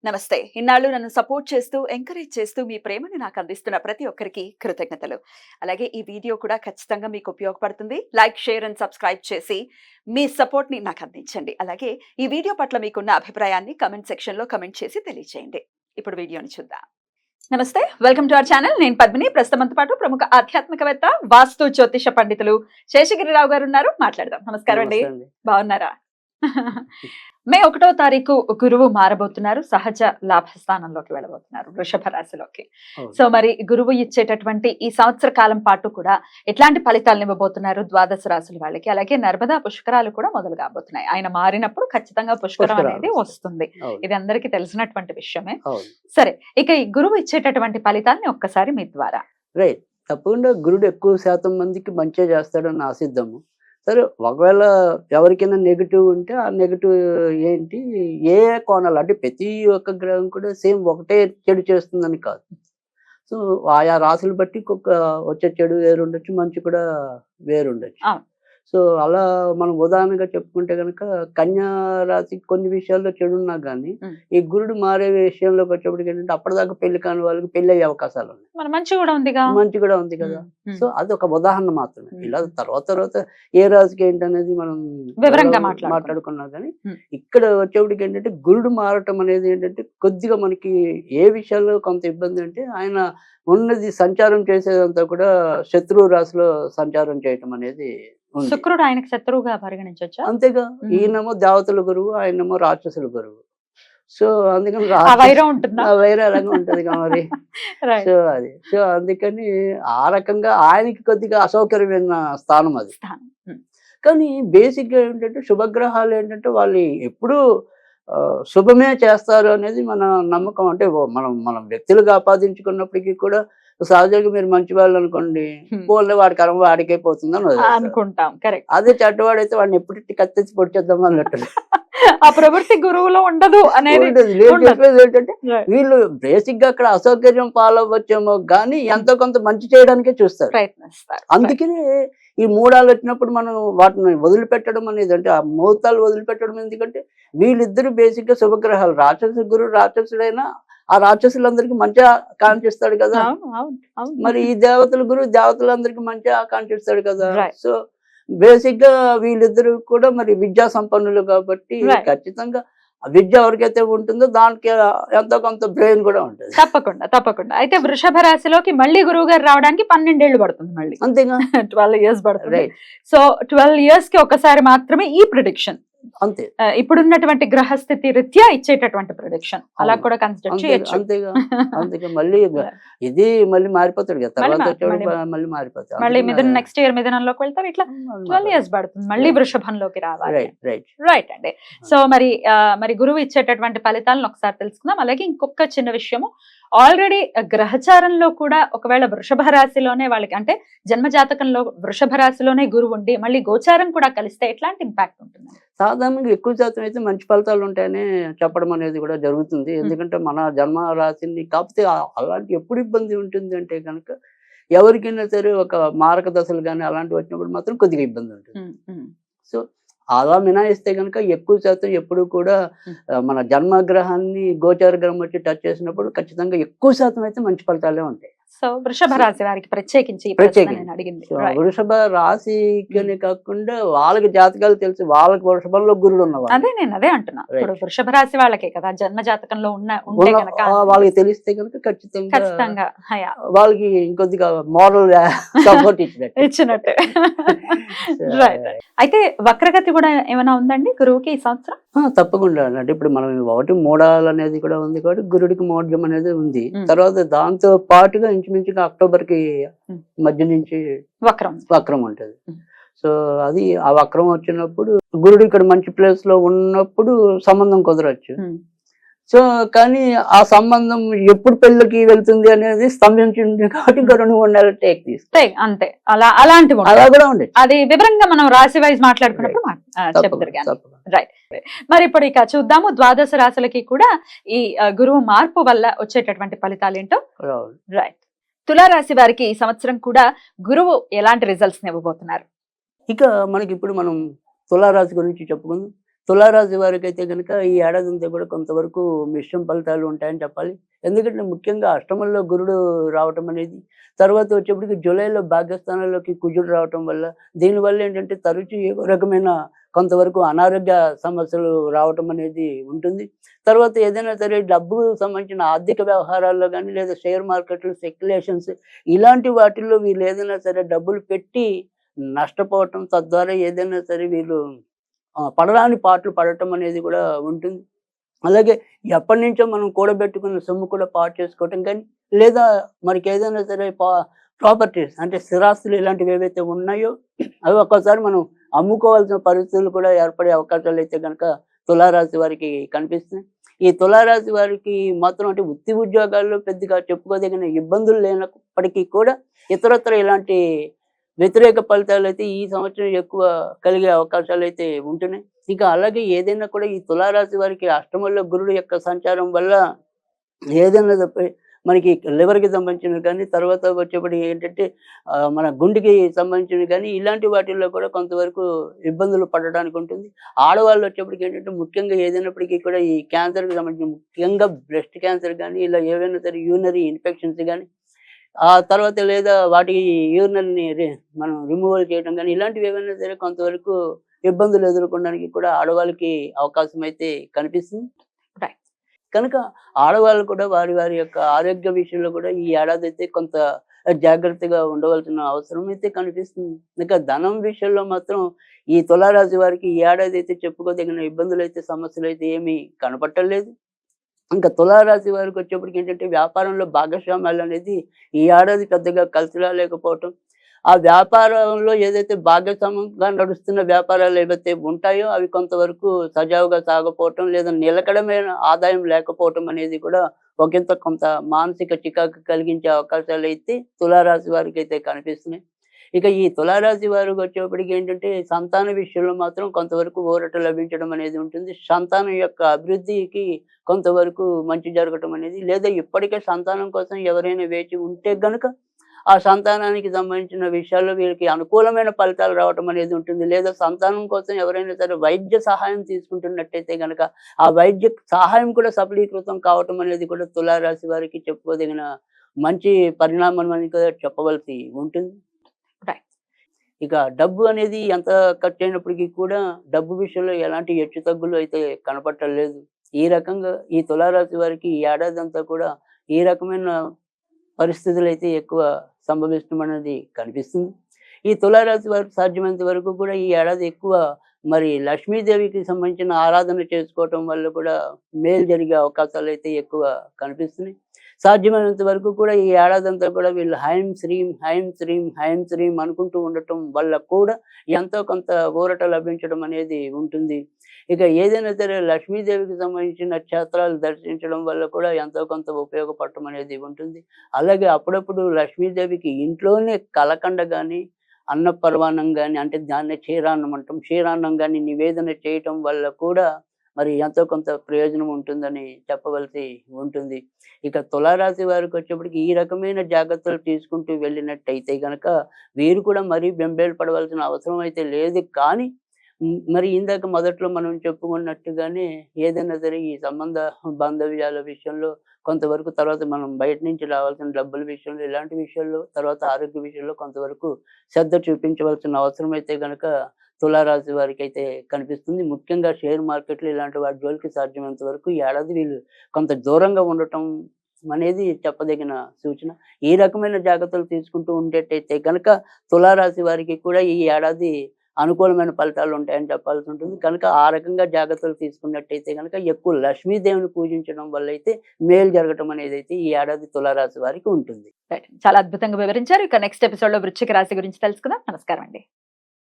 నమస్తే. ఇన్నాళ్ళు నన్ను సపోర్ట్ చేస్తూ, ఎంకరేజ్ చేస్తూ మీ ప్రేమని నాకు అందిస్తున్న ప్రతి ఒక్కరికి కృతజ్ఞతలు. అలాగే ఈ వీడియో కూడా ఖచ్చితంగా మీకు ఉపయోగపడుతుంది. లైక్, షేర్ అండ్ సబ్స్క్రైబ్ చేసి మీ సపోర్ట్‌ని నాకు అందించండి. అలాగే ఈ వీడియో పట్ల మీకున్న అభిప్రాయాన్ని కామెంట్ సెక్షన్‌లో కామెంట్ చేసి తెలియజేయండి. ఇప్పుడు వీడియోని చూద్దాం. నమస్తే. Welcome to our channel. నేను పద్మిని. ప్రస్తుతం మనతో పాటు ప్రముఖ ఆధ్యాత్మికవేత్త, వాస్తు జ్యోతిష పండితులు శేషగిరిరావు గారు ఉన్నారు. మాట్లాడదాం. నమస్కారం అండి. నమస్తే అండి. బాగున్నారా? మే 1వ తారీఖు గురువు మారబోతున్నారు. సహజ లాభస్థానంలోకి వెళ్ళబోతున్నారు, వృషభ రాశిలోకి. అవును. సో మరి గురువు ఇచ్చేటటువంటి ఈ సంవత్సర కాలం పాటు కూడా ఎట్లాంటి ఫలితాలను ఇవ్వబోతున్నారు ద్వాదశ రాశుల వాళ్ళకి? అలాగే నర్మదా పుష్కరాలు కూడా మొదలు కాబోతున్నాయి. ఆయన మారినప్పుడు ఖచ్చితంగా పుష్కరం పుష్కరాలు అనేది వస్తాయి. వస్తుంది. అవును. ఇది అందరికీ తెలిసినటువంటి విషయమే. అవును. సరే, ఇక ఈ గురువు ఇచ్చేటటువంటి ఫలితాన్ని ఒక్కసారి మీ ద్వారా. రైట్. తప్పకుండా గురుడు ఎక్కువ శాతం మందికి మంచే చేస్తాడని ఆశిద్దాము. సరే, ఒకవేళ ఎవరికైనా నెగిటివ్ ఉంటే ఆ నెగిటివ్ ఏంటి, ఏ కోణాలు అంటే ప్రతి ఒక్క గ్రహం కూడా సేమ్ ఒకటే చెడు చేస్తుందని కాదు. సో ఆయా రాశులు బట్టి వచ్చే చెడు వేరుండొచ్చు, మంచి కూడా వేరుండొచ్చు. అవును. సో అలా మనం ఉదాహరణగా చెప్పుకుంటే కనుక కన్యా రాశి కొన్ని విషయాల్లో చెడు ఉన్నా కానీ ఈ గురుడు మారే విషయంలోకి వచ్చేప్పటికి ఏంటంటే అప్పటిదాకా పెళ్లి కాని వాళ్ళకి పెళ్లి అయ్యే అవకాశాలు ఉన్నాయి. మరి మంచి కూడా ఉందిగా. మంచి కూడా ఉంది కదా. సో అది ఒక ఉదాహరణ మాత్రమే. ఇలా తర్వాత ఏ రాశికి ఏంటనేది మనం వివరంగా మాట్లాడుకున్నా కానీ ఇక్కడ వచ్చేప్పటికి ఏంటంటే గురుడు మారటం అనేది ఏంటంటే కొద్దిగా మనకి ఏ విషయాల్లో కొంత ఇబ్బంది అంటే ఆయన ఉన్నది సంచారం చేసేదంతా కూడా శత్రువు రాశిలో సంచారం చేయటం అనేది ఉంది. శుక్రుడు ఆయనకు శత్రువుగా పరిగణించొచ్చా? అంతేగా. ఈయనేమో దేవతల గురువు, ఆయనేమో రాక్షసుల గురువు. సో అందుకని ఆ వైరం ఉంటుందా? వైరం అలాగే ఉంటది మరి. Right. సో అందుకని ఆ రకంగా ఆయనకి కొద్దిగా అసౌకర్యమైన స్థానం అది. కానీ బేసిక్ గా ఏంటంటే శుభగ్రహాలు ఏంటంటే వాళ్ళు ఎప్పుడూ శుభమే చేస్తారు అనేది మన నమ్మకం. అంటే మనం వ్యక్తులుగా ఆపాదించుకున్నప్పటికీ కూడా సహజంగా మీరు మంచి వాళ్ళు అనుకోండి, పోలే వాడి కర్మ వాడికే పోతుందని అనుకుంటాం. కరెక్ట్. అదే చెడ్డవాడైతే వాడిని ఎప్పుడు కత్తెచ్చి పొడిచేద్దాం అన్నట్టు. ఆ ప్రవృత్తి గురువులో ఉండదు అనేది చెప్పేది ఏంటంటే వీళ్ళు బేసిక్ గా అక్కడ అసౌకర్యం పాలవ్వచ్చేమో కానీ ఎంతో కొంత మంచి చేయడానికే చూస్తారు, ప్రయత్నిస్తారు. అందుకనే ఈ మూడాలు వచ్చినప్పుడు మనం వాటిని వదిలిపెట్టడం అనేది, అంటే ఆ ముహూర్తాలు వదిలిపెట్టడం, ఎందుకంటే వీళ్ళిద్దరు బేసిక్ గా శుభగ్రహాలు. రాక్షస గురువు రాక్షసుడైనా ఆ రాక్షసులందరికీ మంచిగా కాంక్షిస్తాడు కదా. మరి ఈ దేవతల గురువు దేవతలందరికీ మంచిగా ఆకాంక్షిస్తాడు కదా. సో బేసిక్ గా వీళ్ళిద్దరు కూడా మరి విద్యా సంపన్నులు కాబట్టి ఖచ్చితంగా విద్య ఎవరికైతే ఉంటుందో దానికి ఎంతో కొంత బ్రెయిన్ కూడా ఉంటుంది. తప్పకుండా. అయితే వృషభ రాశిలోకి మళ్ళీ గురువు గారు రావడానికి 12 ఏళ్ళు పడుతుంది. మళ్ళీ అంతేగా 12 years పడుతుంది. సో 12 years కి ఒకసారి మాత్రమే ఈ ప్రిడిక్షన్. అంతే. ఇప్పుడున్నటువంటి గ్రహస్థితి రీత్యా ఇచ్చేటటువంటి ప్రొడిక్షన్ అలా కూడా కన్సిడర్ చేయొచ్చు. అంతేగా మళ్ళీ ఇది మళ్ళీ మారిపోతాడు కదా, తర్వాత మళ్ళీ మారిపోతాడు. మళ్ళీ మిథున నెక్స్ట్ ఇయర్ మిథునంలోకి వెళ్తారు. ఇట్లా 12 years పడుతుంది మళ్ళీ వృషభంలోకి రావాలి. రైట్ అండి. సో మరి గురువు ఇచ్చేటటువంటి ఫలితాలను ఒకసారి తెలుసుకుందాం. అలాగే ఇంకొక చిన్న విషయము, ఆల్రెడీ గ్రహచారంలో కూడా ఒకవేళ వృషభ రాశిలోనే వాళ్ళకి, అంటే జన్మ జాతకంలో వృషభ రాశిలోనే గురువు ఉండి మళ్ళీ గోచారం కూడా కలిస్తే ఎట్లాంటి ఇంపాక్ట్ ఉంటుంది? సాధారణంగా ఎక్కువ శాతం అయితే మంచి ఫలితాలు ఉంటాయని చెప్పడం అనేది కూడా జరుగుతుంది. ఎందుకంటే మన జన్మ రాశిని, కాకపోతే అలాంటి ఎప్పుడు ఇబ్బంది ఉంటుంది అంటే కనుక ఎవరికైనా సరే ఒక మారక దశలు కానీ అలాంటివి వచ్చినప్పుడు మాత్రం కొద్దిగా ఇబ్బంది ఉంటుంది. సో అలా మినాయిస్తే కనుక ఎక్కువ శాతం ఎప్పుడు కూడా మన జన్మగ్రహాన్ని గోచార గ్రహం వచ్చి టచ్ చేసినప్పుడు ఖచ్చితంగా ఎక్కువ శాతం అయితే మంచి ఫలితాలే ఉంటాయి. సో వృషభ రాశి వారికి ప్రత్యేకించి వృషభ రాశికి కాకుండా వాళ్ళకి జాతకాలు తెలిసి వాళ్ళకి వృషభంలో గురుడు ఉన్నవాళ్ళు. అదే అంటున్నా. ఇప్పుడు వృషభ రాశి వాళ్ళకే కదా జన్మ జాతకంలో వాళ్ళకి తెలిస్తే కనుక ఖచ్చితంగా వాళ్ళకి ఇంకొద్దిగా మోరల్ సపోర్ట్ ఇచ్చినట్టు. అయితే వక్రగతి కూడా ఏమైనా ఉందండి గురువుకి ఈ సంవత్సరం? తప్పకుండా. అంటే ఇప్పుడు మనం ఒకటి మూడాలు అనేది కూడా ఉంది కాబట్టి గురుడికి మోడ్యం అనేది ఉంది. తర్వాత దాంతో పాటుగా ఇంచుమించుగా అక్టోబర్ కి మధ్య నుంచి వక్రం ఉంటది. సో అది ఆ వక్రం వచ్చినప్పుడు గురుడు ఇక్కడ మంచి ప్లేస్ లో ఉన్నప్పుడు సంబంధం కుదరచ్చు. సో కానీ ఆ సంబంధం ఎప్పుడు పెళ్ళికి వెళ్తుంది అనేది స్తంభించింది కాబట్టి ఇంకా 2-3 నెలలు టేక్ తీసుకుంటే అంతే. అలాంటి అలా కూడా ఉండేది. అది వివరంగా మనం రాశి వైజ్ మాట్లాడుకున్నప్పుడు. రైట్. మరి ఇప్పుడు ఇక చూద్దాము ద్వాదశ రాశులకి కూడా ఈ గురువు మార్పు వల్ల వచ్చేటటువంటి ఫలితాలు ఏంటో. రైట్. తులారాశి వారికి ఈ సంవత్సరం కూడా గురువు ఎలాంటి రిజల్ట్స్ ఇవ్వబోతున్నారు? ఇక మనకి ఇప్పుడు మనం తులారాశి గురించి చెప్పుకుందాం. తులారాశి వారికి అయితే కనుక ఈ ఏడాది అంతా కూడా కొంతవరకు మిశ్రమ ఫలితాలు ఉంటాయని చెప్పాలి. ఎందుకంటే ముఖ్యంగా అష్టమంలో గురుడు రావటం అనేది, తర్వాత వచ్చేప్పటికి జూలైలో భాగ్యస్థానంలోకి కుజుడు రావటం వల్ల, దీనివల్ల ఏంటంటే తరచూ ఏదో రకమైన కొంతవరకు అనారోగ్య సమస్యలు రావటం అనేది ఉంటుంది. తర్వాత ఏదైనా సరే డబ్బుకు సంబంధించిన ఆర్థిక వ్యవహారాల్లో గానీ, లేదా షేర్ మార్కెట్లు, స్పెక్యులేషన్స్ ఇలాంటి వాటిల్లో వీళ్ళు ఏదైనా సరే డబ్బులు పెట్టి నష్టపోవటం, తద్వారా ఏదైనా సరే వీళ్ళు పడరాని పాట్లు పడటం అనేది కూడా ఉంటుంది. అలాగే ఎప్పటినుంచో మనం కూడబెట్టుకున్న సొమ్ము కూడా పాడు చేసుకోవటం కానీ, లేదా మనకేదైనా సరే ప్రాపర్టీస్ అంటే స్థిరాస్తులు ఇలాంటివి ఏవైతే ఉన్నాయో అవి ఒక్కోసారి మనం అమ్ముకోవాల్సిన పరిస్థితులు కూడా ఏర్పడే అవకాశాలు అయితే గనక తులారాశి వారికి కనిపిస్తున్నాయి. ఈ తులారాశి వారికి మాత్రం అంటే వృత్తి ఉద్యోగాల్లో పెద్దగా చెప్పుకోదగిన ఇబ్బందులు లేనప్పటికీ కూడా ఇతరత్ర ఇలాంటి వ్యతిరేక ఫలితాలైతే ఈ సంవత్సరం ఎక్కువ కలిగే అవకాశాలైతే ఉంటున్నాయి. ఇంకా అలాగే ఏదైనా కూడా ఈ తులారాశి వారికి అష్టమంలో గురుడు యొక్క సంచారం వల్ల ఏదైనా మనకి లివర్‌కి సంబంధించినవి కానీ, తర్వాత వచ్చేప్పటికి ఏంటంటే మన గుండెకి సంబంధించినవి కానీ, ఇలాంటి వాటిల్లో కూడా కొంతవరకు ఇబ్బందులు పడడానికి ఉంటుంది. ఆడవాళ్ళు వచ్చేప్పటికి ఏంటంటే ముఖ్యంగా ఏదైనప్పటికీ కూడా ఈ క్యాన్సర్‌కి సంబంధించిన ముఖ్యంగా బ్రెస్ట్ క్యాన్సర్ కానీ, ఇలా ఏవైనా సరే యూరినరీ ఇన్ఫెక్షన్స్ కానీ, ఆ తర్వాత లేదా వాటికి యూరినల్‌ని మనం రిమూవల్ చేయడం కానీ, ఇలాంటివి ఏవైనా సరే కొంతవరకు ఇబ్బందులు ఎదుర్కొనడానికి కూడా ఆడవాళ్ళకి అవకాశం అయితే కనిపిస్తుంది. రైట్. కనుక ఆడవాళ్ళు కూడా వారి వారి యొక్క ఆరోగ్య విషయంలో కూడా ఈ ఏడాది అయితే కొంత జాగ్రత్తగా ఉండవలసిన అవసరం అయితే కనిపిస్తుంది. ఇంకా ధనం విషయంలో మాత్రం ఈ తులారాశి వారికి ఈ ఏడాది అయితే చెప్పుకోదగిన ఇబ్బందులు అయితే సమస్యలు అయితే ఏమీ కనపట్టలేదు. ఇంకా తులారాశి వారికి వచ్చేప్పటికి ఏంటంటే వ్యాపారంలో భాగస్వామ్యాలు అనేది ఈ ఏడాది పెద్దగా కలిసి రాలేకపోవటం, ఆ వ్యాపారంలో ఏదైతే భాగస్వామ్యంగా నడుస్తున్న వ్యాపారాలు ఏవైతే ఉంటాయో అవి కొంతవరకు సజావుగా సాగపోవటం, లేదా నిలకడమైన ఆదాయం లేకపోవటం అనేది కూడా ఒకంత కొంత మానసిక చికాకు కలిగించే అవకాశాలు అయితే తులారాశి వారికి అయితే కనిపిస్తున్నాయి. ఇక ఈ తులారాశి వారికి వచ్చేప్పటికి ఏంటంటే సంతాన విషయంలో మాత్రం కొంతవరకు ఊరట లభించడం అనేది ఉంటుంది. సంతానం యొక్క అభివృద్ధికి కొంతవరకు మంచి జరగటం అనేది, లేదా ఇప్పటికే సంతానం కోసం ఎవరైనా వేచి ఉంటే గనుక ఆ సంతానానికి సంబంధించిన విషయాల్లో వీళ్ళకి అనుకూలమైన ఫలితాలు రావటం అనేది ఉంటుంది. లేదా సంతానం కోసం ఎవరైనా సరే వైద్య సహాయం తీసుకుంటున్నట్టయితే గనక ఆ వైద్య సహాయం కూడా సఫలీకృతం కావటం అనేది కూడా తులారాశి వారికి చెప్పుకోదగిన మంచి పరిణామం అని కూడా చెప్పవలసి ఉంటుంది. రైట్. ఇక డబ్బు అనేది ఎంత ఖర్చయినప్పటికీ కూడా డబ్బు విషయంలో ఎలాంటి హెచ్చుతగ్గులు అయితే కనపడలేదు. ఈ రకంగా ఈ తులారాశి వారికి ఈ ఏడాదంతా కూడా ఈ రకమైన పరిస్థితులైతే ఎక్కువ సంభవించడం కనిపిస్తుంది. ఈ తులారాశి వారికి సాధ్యమైనంత వరకు కూడా ఈ ఏడాది ఎక్కువ మరి లక్ష్మీదేవికి సంబంధించిన ఆరాధన చేసుకోవటం వల్ల కూడా మేలు జరిగే అవకాశాలు అయితే ఎక్కువ కనిపిస్తున్నాయి. సాధ్యమైనంత వరకు కూడా ఈ ఏడాదంతా కూడా వీళ్ళు హైం శ్రీం హైం శ్రీం హైం శ్రీం అనుకుంటూ ఉండటం వల్ల కూడా ఎంతో కొంత ఊరట లభించడం అనేది ఉంటుంది. ఇక ఏదైనా సరే లక్ష్మీదేవికి సంబంధించిన క్షేత్రాలు దర్శించడం వల్ల కూడా ఎంతో కొంత ఉపయోగపడటం అనేది ఉంటుంది. అలాగే అప్పుడప్పుడు లక్ష్మీదేవికి ఇంట్లోనే కలకండ కానీ, అన్న పరమాన్నం కానీ, అంటే దాన్నే క్షీరాన్నం అంటాం, క్షీరాన్నం కానీ నివేదన చేయటం వల్ల కూడా మరి ఎంతో కొంత ప్రయోజనం ఉంటుందని చెప్పవలసి ఉంటుంది. ఇక తులారాశి వారికి వచ్చేప్పటికి ఈ రకమైన జాగ్రత్తలు తీసుకుంటూ వెళ్ళినట్టయితే గనక వీరు కూడా మరీ బెంబేలు పడవలసిన అవసరం అయితే లేదు. కానీ మరి ఇందాక మొదట్లో మనం చెప్పుకున్నట్టుగానే ఏదైనా సరే ఈ సంబంధ బాంధవ్యాల విషయంలో కొంతవరకు, తర్వాత మనం బయట నుంచి రావాల్సిన డబ్బుల విషయంలో, ఇలాంటి విషయాల్లో, తర్వాత ఆరోగ్య విషయంలో కొంతవరకు శ్రద్ధ చూపించవలసిన అవసరం అయితే గనక తులారాశి వారికి అయితే కనిపిస్తుంది. ముఖ్యంగా షేర్ మార్కెట్లు ఇలాంటి వాటి జోలికి సాధ్యమైనంత వరకు ఈ ఏడాది వీళ్ళు కొంత దూరంగా ఉండటం అనేది చెప్పదగిన సూచన. ఈ రకమైన జాగ్రత్తలు తీసుకుంటూ ఉండేటైతే గనక తులారాశి వారికి కూడా ఈ ఏడాది అనుకూలమైన ఫలితాలు ఉంటాయని చెప్పాల్సి ఉంటుంది. కనుక ఆ రకంగా జాగ్రత్తలు తీసుకున్నట్టయితే గనక ఎక్కువ లక్ష్మీదేవిని పూజించడం వల్ల అయితే మేలు జరగటం అనేది అయితే ఈ ఏడాది తులారాశి వారికి ఉంటుంది. రైట్. చాలా అద్భుతంగా వివరించారు. ఇక నెక్స్ట్ ఎపిసోడ్ లో వృశ్చిక రాశి గురించి తెలుసుకుందాం. నమస్కారం అండి.